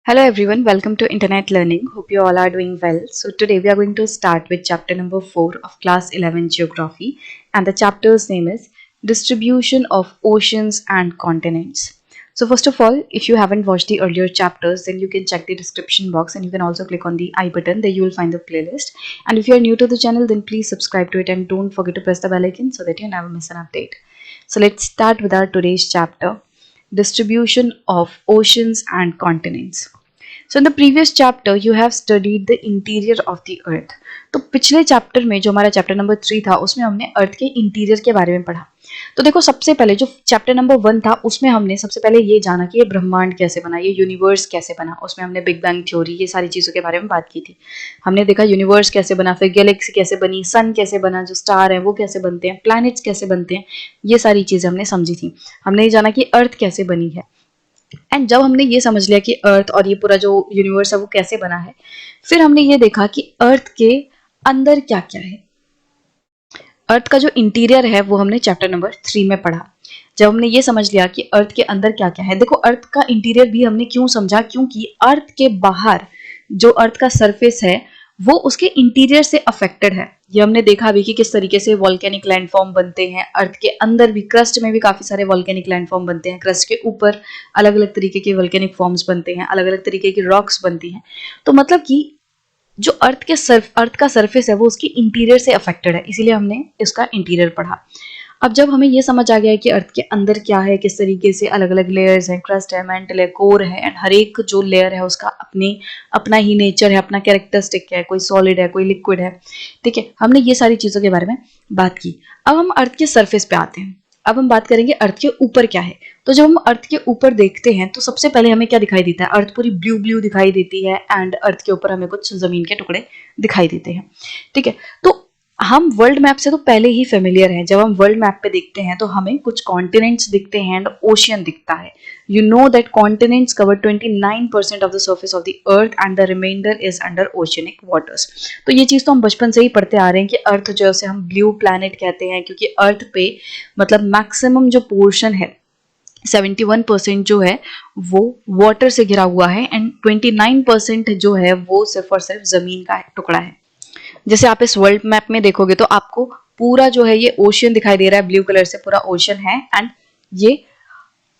Hello everyone, welcome to Internet Learning. Hope you all are doing well. So today we are going to start with chapter number 4 of class 11 Geography, and the chapter's name is Distribution of Oceans and Continents. So first of all, if you haven't watched the earlier chapters, then you can check the description box and you can also click on the I button. There you will find the playlist. And if you are new to the channel, then please subscribe to it and don't forget to press the bell icon so that you never miss an update. So let's start with our today's chapter, Distribution of Oceans and Continents. So in the previous chapter you have studied the interior of the earth. तो पिछले chapter में जो हमारा chapter number 3 था उसमें हमने अर्थ के interior के बारे में पढ़ा. तो देखो, सबसे पहले जो चैप्टर नंबर 1 था उसमें हमने सबसे पहले ये जाना कि ये ब्रह्मांड कैसे बना, ये यूनिवर्स कैसे बना. उसमें हमने बिग बैंग थ्योरी, ये सारी चीज़ों के बारे में बात की थी. हमने देखा यूनिवर्स कैसे बना, फिर गैलेक्सी कैसे बनी, सन कैसे बना, जो स्टार है वो कैसे बनते हैं, प्लैनेट्स कैसे बनते हैं, ये सारी चीज़ें हमने समझी थी. हमने ये जाना कि अर्थ कैसे बनी है. एंड जब हमने ये समझ लिया कि अर्थ और ये पूरा जो यूनिवर्स है वो कैसे बना है, फिर हमने ये देखा कि अर्थ के अंदर क्या क्या है. अर्थ का जो इंटीरियर है वो हमने चैप्टर नंबर 3 में पढ़ा. जब हमने ये समझ लिया कि अर्थ के अंदर क्या क्या है, देखो अर्थ का इंटीरियर भी हमने क्यों समझा, क्योंकि अर्थ के बाहर जो अर्थ का सरफेस है वो उसके इंटीरियर से अफेक्टेड है. ये हमने देखा भी कि किस तरीके से वॉल्केनिक लैंडफॉर्म बनते हैं. अर्थ के अंदर भी, क्रस्ट में भी काफी सारे वॉल्केनिक लैंडफॉर्म बनते हैं. क्रस्ट के ऊपर अलग अलग तरीके के वॉल्केनिक फॉर्म्स बनते हैं, अलग अलग तरीके की रॉक्स बनती हैं. तो मतलब कि जो अर्थ का सरफेस है वो उसकी इंटीरियर से अफेक्टेड है, इसीलिए हमने इसका इंटीरियर पढ़ा. अब जब हमें ये समझ आ गया है कि अर्थ के अंदर क्या है, किस तरीके से अलग अलग लेयर्स हैं, क्रस्ट है, मैंटल है, कोर है, एंड हर एक जो लेयर है उसका अपना ही नेचर है, अपना कैरेक्टरिस्टिक है, कोई सॉलिड है, कोई लिक्विड है. ठीक है, हमने ये सारी चीज़ों के बारे में बात की. अब हम अर्थ के सरफेस पे आते हैं. अब हम बात करेंगे अर्थ के ऊपर क्या है. तो जब हम अर्थ के ऊपर देखते हैं तो सबसे पहले हमें क्या दिखाई देता है, अर्थ पूरी ब्लू ब्लू दिखाई देती है, एंड अर्थ के ऊपर हमें कुछ जमीन के टुकड़े दिखाई देते हैं. ठीक है, तो हम वर्ल्ड मैप से तो पहले ही फेमिलियर हैं. जब हम वर्ल्ड मैप पे देखते हैं तो हमें कुछ कॉन्टिनेंट्स दिखते हैं एंड ओशियन दिखता है. You know that continents cover 29% of the surface of the earth and the reminder is under oceanic waters. तो ये चीज़ तो हम बचपन से ही पढ़ते आ रहे हैं कि अर्थ जो है उसे हम ब्लू प्लैनेट कहते हैं, क्योंकि अर्थ पे मतलब मैक्सिमम जो पोर्शन है 71% जो है वो वाटर से घिरा हुआ है, एंड 29% जो है वो सिर्फ और सिर्फ जमीन का टुकड़ा है. जैसे आप इस वर्ल्ड मैप में देखोगे तो आपको पूरा जो है ये ओशियन दिखाई दे रहा है, ब्लू कलर से पूरा ओशियन है, एंड ये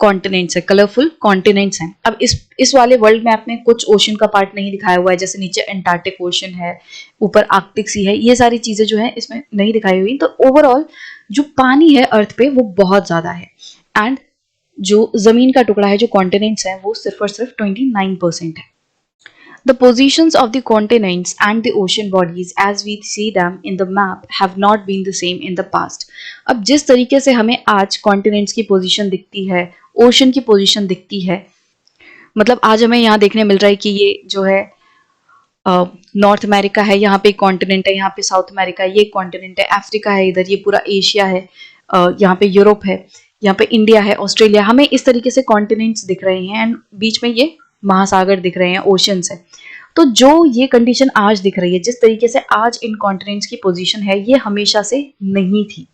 कॉन्टिनेंट्स है, कलरफुल कॉन्टिनेंट्स हैं. अब इस वाले वर्ल्ड मैप में कुछ ओशियन का पार्ट नहीं दिखाया हुआ है, जैसे नीचे एंटार्क्टिक ओशियन है, ऊपर आर्कटिक सी है, ये सारी चीजें जो है इसमें नहीं दिखाई हुई. तो ओवरऑल जो पानी है अर्थ पे वो बहुत ज्यादा है, एंड जो जमीन का टुकड़ा है, जो कॉन्टिनेंट्स है, वो सिर्फ और सिर्फ 29% है. The positions of the continents and the ocean bodies as we see them in the map have not been the same in the past. अब जिस तरीके से हमें आज कॉन्टिनेंट्स की पोजीशन दिखती है, ओशन की पोजीशन दिखती है, मतलब आज हमें यहाँ देखने मिल रहा है कि ये जो है नॉर्थ अमेरिका है, यहाँ पे कॉन्टिनेंट है, यहाँ पे साउथ अमेरिका है, ये कॉन्टिनेंट है, अफ्रीका है, इधर ये पूरा एशिया है, यहाँ पे यूरोप है, यहाँ पे इंडिया है, ऑस्ट्रेलिया. हमें इस तरीके से कॉन्टिनेंट्स दिख रहे हैं, एंड बीच में ये महासागर दिख रहे हैं, ओशंस है. तो जो ये कंडीशन आज दिख रही है, जिस तरीके से आज इन कॉन्टिनेंट्स की पोजीशन है, ये हमेशा से नहीं थी.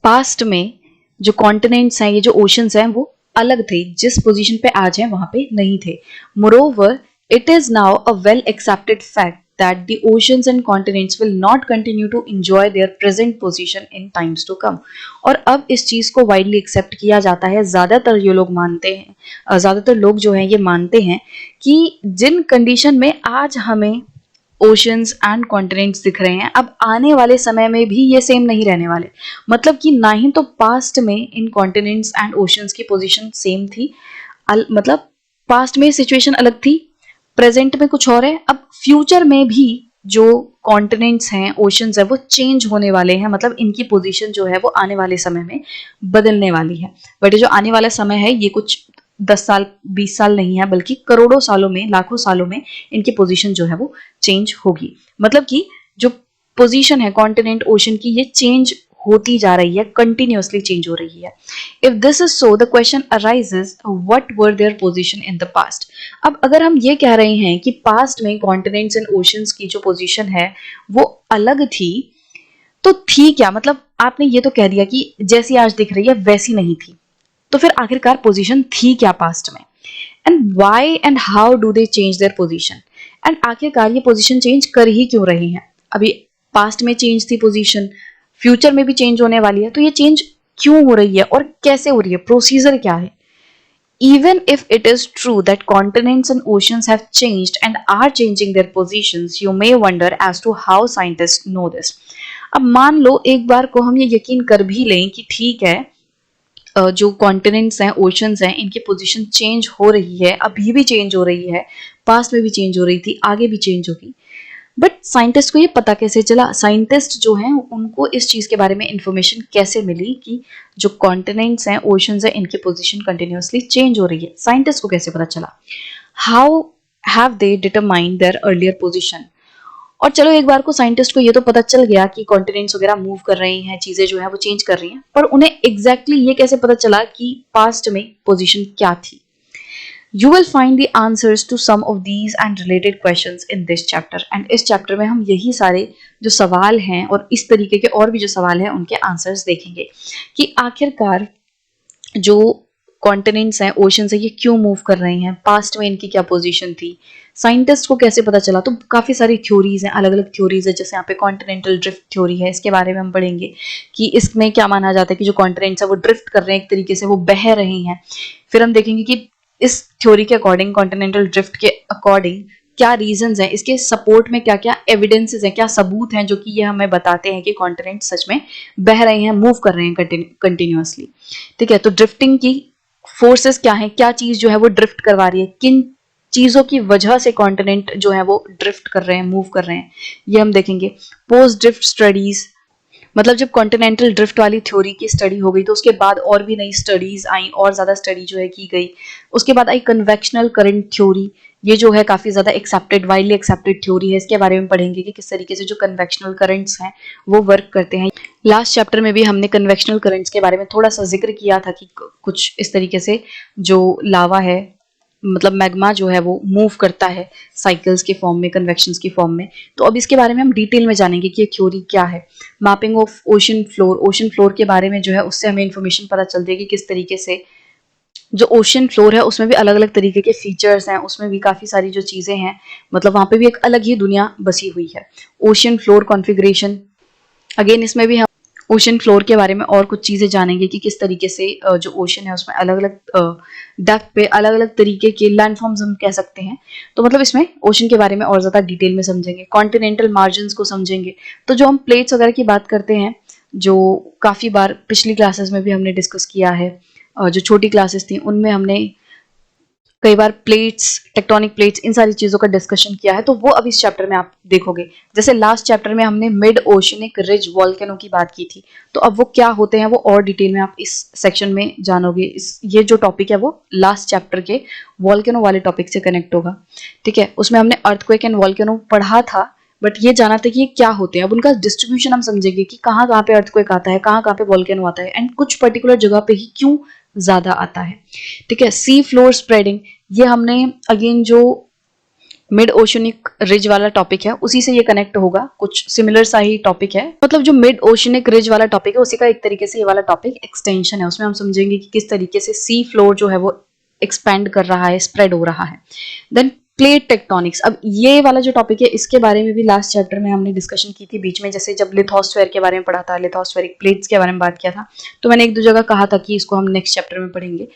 पास्ट में जो कॉन्टिनेंट्स हैं, ये जो ओशंस हैं, वो अलग थे, जिस पोजीशन पे आज हैं वहां पे नहीं थे. Moreover, it is now a well accepted fact that the oceans and continents will not continue to enjoy their present position in times to come. और अब इस चीज को वाइडली एक्सेप्ट किया जाता है, ज्यादातर ये लोग मानते हैं, ज्यादातर लोग जो हैं ये मानते हैं कि जिन कंडीशन में आज हमें ओशंस एंड कॉन्टिनेंट्स दिख रहे हैं, अब आने वाले समय में भी ये सेम नहीं रहने वाले. मतलब कि ना ही तो पास्ट में इन कॉन्टिनेंट्स एंड ओशंस की पोजीशन सेम थी, मतलब पास्ट में सिचुएशन अलग थी, प्रेजेंट में कुछ और है. अब फ्यूचर में भी जो कॉन्टिनेंट्स हैं, ओशंस है, वो चेंज होने वाले हैं, मतलब इनकी पोजीशन जो है वो आने वाले समय में बदलने वाली है. बट जो आने वाला समय है ये कुछ 10 साल 20 साल नहीं है, बल्कि करोड़ों सालों में, लाखों सालों में इनकी पोजीशन जो है वो चेंज होगी. मतलब कि जो पोजीशन है कॉन्टिनेंट ओशन की, ये चेंज होती जा रही है, कंटिन्यूअसली चेंज हो रही है. If this is so, the question arises, what were their position in the past. अब अगर हम ये कह रहे हैं कि पास्ट में कॉन्टिनेंट्स एंड ओशंस की जो पोजीशन है वो अलग थी, तो थी क्या, मतलब आपने ये तो कह दिया कि जैसी आज दिख रही है वैसी नहीं थी. तो फिर आखिरकार पोजीशन थी क्या पास्ट में, and why and how do they change their position, and आखिरकार ये पोजीशन चेंज कर ही क्यों रही हैं। अभी पास्ट में चेंज थी पोजीशन, फ्यूचर में भी चेंज होने वाली है, तो ये चेंज क्यों हो रही है और कैसे हो रही है, प्रोसीजर क्या है। Even if it is true that continents and oceans have changed and are changing their positions, you may wonder as to how scientists know this. अब मान लो एक बार को हम ये यकीन कर भी लें कि ठीक है, जो कॉन्टिनेंट्स हैं, ओशंस हैं, इनकी पोजीशन चेंज हो रही है, अभी भी चेंज हो रही है, पास्ट में भी चेंज हो रही थी, आगे भी चेंज होगी, बट साइंटिस्ट को ये पता कैसे चला, साइंटिस्ट जो हैं उनको इस चीज के बारे में इंफॉर्मेशन कैसे मिली कि जो कॉन्टिनेंट्स हैं, ओशंस हैं, इनकी पोजीशन कंटिन्यूअसली चेंज हो रही है, साइंटिस्ट को कैसे पता चला। How have they determined their earlier position. और चलो एक बार को साइंटिस्ट को ये तो पता चल गया कि कॉन्टिनेंट्स वगैरह मूव कर रही हैं, चीजें जो है वो चेंज कर रही हैं, पर उन्हें एग्जैक्टली ये कैसे पता चला कि पास्ट में पोजीशन क्या थी। You will find the answers to some of these and related questions in this chapter. And इस चैप्टर में हम यही सारे जो सवाल हैं और इस तरीके के और भी जो सवाल हैं उनके आंसर्स देखेंगे कि आखिरकार जो कॉन्टिनेंट्स हैं, ओशंस हैं, ये क्यों मूव कर रहे हैं, पास्ट में इनकी क्या पोजीशन थी, साइंटिस्ट को कैसे पता चला। तो काफ़ी सारी थ्योरीज हैं, अलग अलग थ्योरीज है, जैसे यहाँ पे कॉन्टिनेंटल ड्रिफ्ट थ्योरी है, इसके बारे में हम पढ़ेंगे कि इसमें क्या माना जाता है कि जो कॉन्टिनेंट्स है वो ड्रिफ्ट कर रहे हैं, एक तरीके से वो बह रहे हैं। फिर हम देखेंगे कि इस थ्योरी के अकॉर्डिंग, कॉन्टिनेंटल ड्रिफ्ट के अकॉर्डिंग क्या रीजंस हैं, इसके सपोर्ट में क्या क्या एविडेंसेस हैं, क्या सबूत हैं जो कि ये हमें बताते हैं कि कॉन्टिनेंट सच में बह रहे हैं, मूव कर रहे हैं कंटिन्यूअसली। ठीक है, तो ड्रिफ्टिंग की फोर्सेस क्या है, क्या चीज जो है वो ड्रिफ्ट करवा रही है, किन चीजों की वजह से कॉन्टिनेंट जो है वो ड्रिफ्ट कर रहे हैं, मूव कर रहे हैं, ये हम देखेंगे। पोस्ट ड्रिफ्ट स्टडीज, मतलब जब कॉन्टिनेंटल ड्रिफ्ट वाली थ्योरी की स्टडी हो गई तो उसके बाद और भी नई स्टडीज आई, और ज्यादा स्टडी जो है की गई। उसके बाद आई कन्वेक्शनल करंट थ्योरी, ये जो है काफी ज्यादा एक्सेप्टेड, वाइडली एक्सेप्टेड थ्योरी है। इसके बारे में पढ़ेंगे कि किस तरीके से जो कन्वेक्शनल करंट्स हैं वो वर्क करते हैं। लास्ट चैप्टर में भी हमने कन्वेक्शनल करंट्स के बारे में थोड़ा सा जिक्र किया था कि कुछ इस तरीके से जो लावा है, मतलब मैग्मा जो है वो मूव करता है साइकिल्स के फॉर्म में, कन्वेक्शंस की फॉर्म में। तो अब इसके बारे में हम डिटेल में जानेंगे कि ये थ्योरी क्या है। Mapping of ocean floor, ocean floor के बारे में जो है उससे हमें इंफॉर्मेशन पता चलती है कि किस तरीके से जो ओशन फ्लोर है उसमें भी अलग अलग तरीके के फीचर्स हैं, उसमें भी काफ़ी सारी जो चीज़ें हैं, मतलब वहाँ पे भी एक अलग ही दुनिया बसी हुई है। ओशन फ्लोर कॉन्फ़िगरेशन, अगेन इसमें भी हम ओशन फ्लोर के बारे में और कुछ चीज़ें जानेंगे कि किस तरीके से जो ओशन है उसमें अलग अलग डेप्थ पे अलग अलग तरीके के लैंडफॉर्म्स हम कह सकते हैं। तो मतलब इसमें ओशन के बारे में और ज़्यादा डिटेल में समझेंगे, कॉन्टिनेंटल मार्जिन्स को समझेंगे। तो जो हम प्लेट्स वगैरह की बात करते हैं, जो काफ़ी बार पिछली क्लासेस में भी हमने डिस्कस किया है, जो छोटी क्लासेस थी उनमें हमने कई बार प्लेट्स, टेक्टोनिक प्लेट्स, इन सारी चीजों का डिस्कशन किया है, तो वो अब इस चैप्टर में आप देखोगे। जैसे लास्ट चैप्टर में हमने मिड ओशनिक रिज वॉल्केनो की बात की थी, तो अब वो क्या होते हैं वो और डिटेल में आप इस सेक्शन में जानोगे। ये जो टॉपिक है वो लास्ट चैप्टर के वॉल्केनो वाले टॉपिक से कनेक्ट होगा। ठीक है, उसमें हमने अर्थक्वेक एंड वॉल्केनो पढ़ा था, बट ये जाना था कि ये क्या होते हैं। अब उनका डिस्ट्रीब्यूशन हम समझेंगे कि कहाँ कहाँ पे अर्थक्वेक आता है, कहाँ कहाँ पे वॉल्केनो आता है, एंड कुछ पर्टिकुलर जगह पे ही क्यों ज्यादा आता है। ठीक है, सी फ्लोर स्प्रेडिंग, ये हमने अगेन जो मिड ओशनिक रिज वाला टॉपिक है उसी से ये कनेक्ट होगा, कुछ सिमिलर सा ही टॉपिक है। मतलब जो मिड ओशनिक रिज वाला टॉपिक है उसी का एक तरीके से ये वाला टॉपिक एक्सटेंशन है। उसमें हम समझेंगे कि किस तरीके से सी फ्लोर जो है वो एक्सपेंड कर रहा है, स्प्रेड हो रहा है। देन प्लेट टेक्टोनिक्स, अब ये वाला जो टॉपिक है इसके बारे में भी लास्ट चैप्टर में हमने डिस्कशन की थी बीच में, जैसे जब लिथोस्फेयर के बारे में पढ़ा था, लिथोस्फेरिक प्लेट्स के बारे में बात किया था, तो मैंने एक दो जगह कहा था कि इसको हम नेक्स्ट चैप्टर में पढ़ेंगे।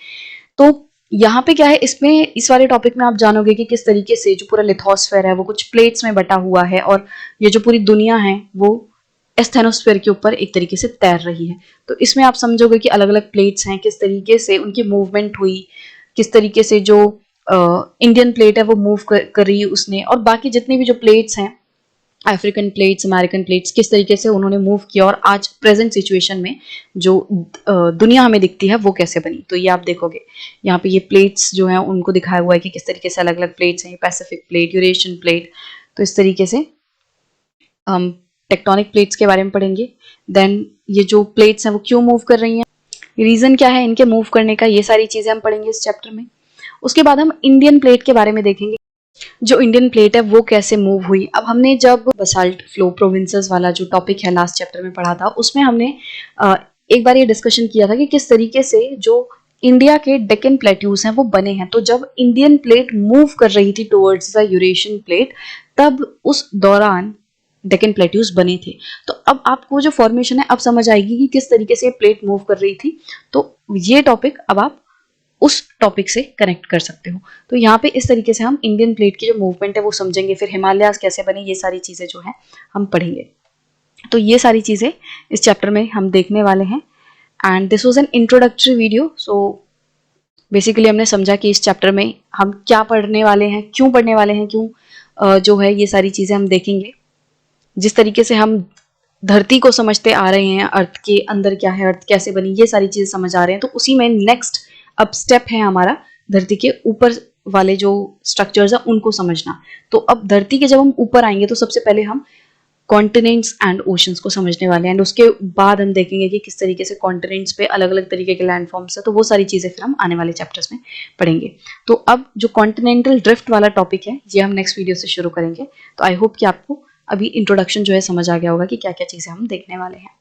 तो यहाँ पे क्या है, इसमें इस वाले टॉपिक में आप जानोगे कि किस तरीके से जो पूरा लिथोस्फेयर है वो कुछ प्लेट्स में बटा हुआ है, और ये जो पूरी दुनिया है वो एस्थेनोस्फेयर के ऊपर एक तरीके से तैर रही है। तो इसमें आप समझोगे कि अलग अलग प्लेट्स हैं, किस तरीके से उनकी मूवमेंट हुई, किस तरीके से जो इंडियन प्लेट है वो मूव कर रही है उसने, और बाकी जितनी भी जो प्लेट्स हैं, अफ्रीकन प्लेट्स, अमेरिकन प्लेट्स, किस तरीके से उन्होंने मूव किया, और आज प्रेजेंट सिचुएशन में जो दुनिया हमें दिखती है वो कैसे बनी। तो ये आप देखोगे यहाँ पे ये प्लेट्स जो हैं उनको दिखाया हुआ है कि किस तरीके से अलग अलग प्लेट्स हैं, पैसिफिक प्लेट, यूरेशियन प्लेट। तो इस तरीके से हम टेक्टोनिक प्लेट्स के बारे में पढ़ेंगे। देन ये जो प्लेट्स हैं वो क्यों मूव कर रही हैं, रीजन क्या है इनके मूव करने का, ये सारी चीजें हम पढ़ेंगे इस चैप्टर में। उसके बाद हम इंडियन प्लेट के बारे में देखेंगे, जो इंडियन प्लेट है वो कैसे मूव हुई। अब हमने जब बसाल्ट फ्लो प्रोविंसेस वाला जो टॉपिक है लास्ट चैप्टर में पढ़ा था, उसमें हमने एक बार ये डिस्कशन किया था कि किस तरीके से जो इंडिया के डेक्कन प्लेट्यूज हैं वो बने हैं। तो जब इंडियन प्लेट मूव कर रही थी टुवर्ड्स द यूरेशियन प्लेट, तब उस दौरान डेक्कन प्लेट्यूज बने थे। तो अब आपको जो फॉर्मेशन है अब समझ आएगी कि किस तरीके से प्लेट मूव कर रही थी। तो ये टॉपिक अब आप उस टॉपिक से कनेक्ट कर सकते हो। तो यहाँ पे इस तरीके से हम इंडियन प्लेट की जो मूवमेंट है वो समझेंगे, फिर हिमालयाज कैसे बने, ये सारी चीज़ें जो है हम पढ़ेंगे। तो ये सारी चीज़ें इस चैप्टर में हम देखने वाले हैं। And this was an introductory video. So basically हमने समझा कि इस चैप्टर में हम क्या पढ़ने वाले हैं, क्यों पढ़ने वाले हैं, क्यों जो है ये सारी चीज़ें हम देखेंगे। जिस तरीके से हम धरती को समझते आ रहे हैं, अर्थ के अंदर क्या है, अर्थ कैसे बनी, ये सारी चीज़ें समझ आ रहे हैं, तो उसी में नेक्स्ट अब स्टेप है हमारा धरती के ऊपर वाले जो स्ट्रक्चर्स हैं उनको समझना। तो अब धरती के जब हम ऊपर आएंगे तो सबसे पहले हम कॉन्टिनेंट्स एंड ओशंस को समझने वाले हैं, एंड उसके बाद हम देखेंगे कि किस तरीके से कॉन्टिनेंट्स पे अलग अलग तरीके के लैंड फॉर्म्स है। तो वो सारी चीज़ें फिर हम आने वाले चैप्टर्स में पढ़ेंगे। तो अब जो कॉन्टिनेंटल ड्रिफ्ट वाला टॉपिक है ये हम नेक्स्ट वीडियो से शुरू करेंगे। तो आई होप कि आपको अभी इंट्रोडक्शन जो है समझ आ गया होगा कि क्या क्या चीज़ें हम देखने वाले हैं।